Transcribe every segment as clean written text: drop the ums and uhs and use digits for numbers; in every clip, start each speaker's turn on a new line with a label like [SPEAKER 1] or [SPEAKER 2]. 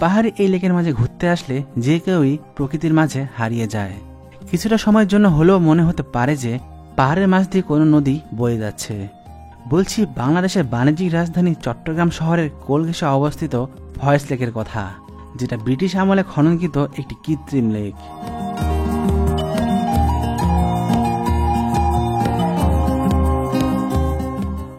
[SPEAKER 1] পাহাড়ি এই লেকের মাঝে ঘুরতে আসলে যে কেউই প্রকৃতির মাঝে হারিয়ে যায়। কিছুটা সময়ের জন্য হলেও মনে হতে পারে যে পাহাড়ের মাঝ দিয়ে কোনো নদী বয়ে যাচ্ছে। বলছি বাংলাদেশের বাণিজ্যিক রাজধানী চট্টগ্রাম শহরের কোল ঘেঁষে অবস্থিত ফয়েজ লেকের কথা, যেটা ব্রিটিশ আমলে খননকৃত একটি কৃত্রিম লেক।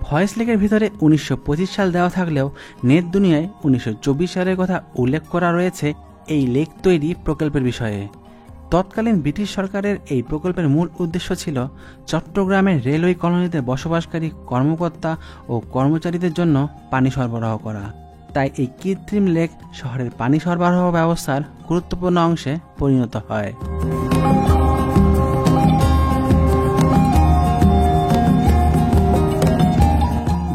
[SPEAKER 1] ফয়েজ লেকের ভিতরে 1925 সাল দেওয়া থাকলেও নেট দুনিয়ায় 1924 সালের কথা উল্লেখ করা রয়েছে এই লেক তৈরি প্রকল্পের বিষয়ে। তৎকালীন ব্রিটিশ সরকারের এই প্রকল্পের মূল উদ্দেশ্য ছিল চট্টগ্রামের রেলওয়ে কলোনিতে বসবাসকারী কর্মকর্তা ও কর্মচারীদের জন্য পানি সরবরাহ করা। তাই এই কৃত্রিম লেক শহরের পানি সরবরাহ ব্যবস্থার গুরুত্বপূর্ণ অংশে পরিণত হয়।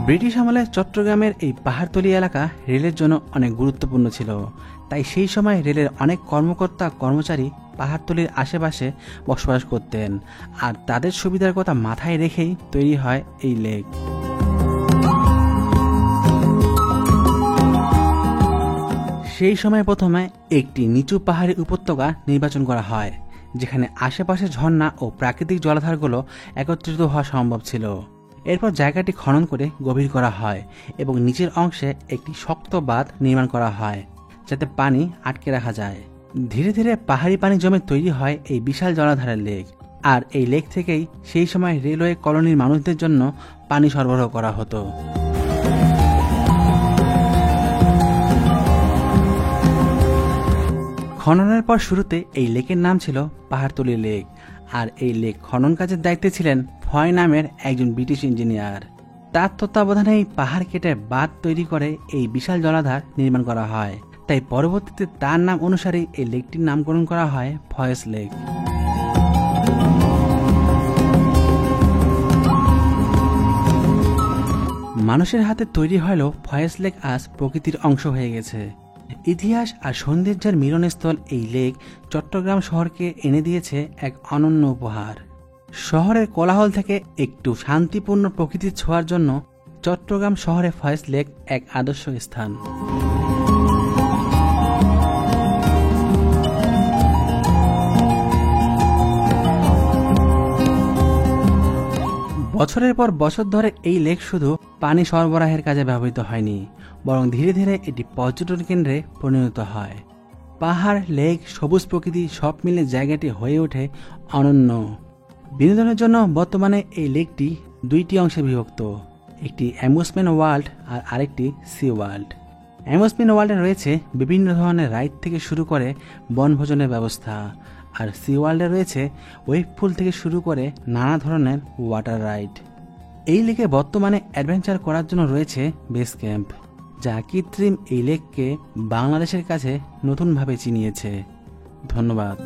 [SPEAKER 1] ব্রিটিশ আমলে চট্টগ্রামের এই পাহাড়তলি এলাকা রেলের জন্য অনেক গুরুত্বপূর্ণ ছিল। তাই সেই সময় রেলের অনেক কর্মকর্তা কর্মচারী পাহাড়তলির আশেপাশে বসবাস করতেন, আর তাদের সুবিধার কথা মাথায় রেখেই তৈরি হয় এই লেক। সেই সময় প্রথমে একটি নিচু পাহাড়ি উপত্যকা নির্বাচন করা হয়, যেখানে আশেপাশে ঝর্ণা ও প্রাকৃতিক জলাধারগুলো একত্রিত হওয়া সম্ভব ছিল। এরপর জায়গাটি খনন করে গভীর করা হয় এবং নিচের অংশে একটি শক্ত বাঁধ নির্মাণ করা হয়, যাতে পানি আটকে রাখা যায়। ধীরে ধীরে পাহাড়ি পানি জমে তৈরি হয় এই বিশাল জলাধারের লেক, আর এই লেক থেকেই সেই সময় রেলওয়ে কলোনির মানুষদের জন্য পানি সরবরাহ করা হতো। খননের পর শুরুতে এই লেকের নাম ছিল পাহাড়তলি লেক, আর এই লেক খনন কাজের দায়িত্বে ছিলেন ফয় নামের একজন ব্রিটিশ ইঞ্জিনিয়ার। তার তত্ত্বাবধানে এই পাহাড় কেটে বাঁধ তৈরি করে এই বিশাল জলাধার নির্মাণ করা হয়। তাই পরবর্তীতে তার নাম অনুসারে এই লেকটির নামকরণ করা হয় ফয়েজ লেক। মানুষের হাতে তৈরি হলেও ফয়েজ লেক আজ প্রকৃতির অংশ হয়ে গেছে। ইতিহাস আর সৌন্দর্যের মিলনস্থল এই লেক চট্টগ্রাম শহরকে এনে দিয়েছে এক অনন্য উপহার। শহরের কোলাহল থেকে একটু শান্তিপূর্ণ প্রকৃতির ছোঁয়ার জন্য চট্টগ্রাম শহরে ফয়েজ লেক এক আদর্শ স্থান। বছরের পর বছর ধরে এই লেক শুধু পানি সরবরাহের কাজে ব্যবহৃত হয়নি, বরং ধীরে ধীরে এটি পর্যটন কেন্দ্রে পরিণত হয়। পাহাড়, লেক, সবুজ প্রকৃতি সব মিলে জায়গাটি হয়ে ওঠে অনন্য। বিনোদনের জন্য বর্তমানে এই লেকটি দুইটি অংশে বিভক্ত, একটি অ্যামিউজমেন্ট ওয়ার্ল্ড আর আরেকটি সি ওয়ার্ল্ড। অ্যামিউজমেন্ট ওয়ার্ল্ডে রয়েছে বিভিন্ন ধরনের রাইড থেকে শুরু করে বনভোজনের ব্যবস্থা, আর সি ওয়ার্ল্ডে রয়েছে ওয়েভ পুল থেকে শুরু করে নানা ধরনের ওয়াটার রাইড। এই লেকে বর্তমানে অ্যাডভেঞ্চার করার জন্য রয়েছে বেস ক্যাম্প, যা কৃত্রিম এই লেককে বাংলাদেশের কাছে নতুনভাবে চিনিয়েছে। ধন্যবাদ।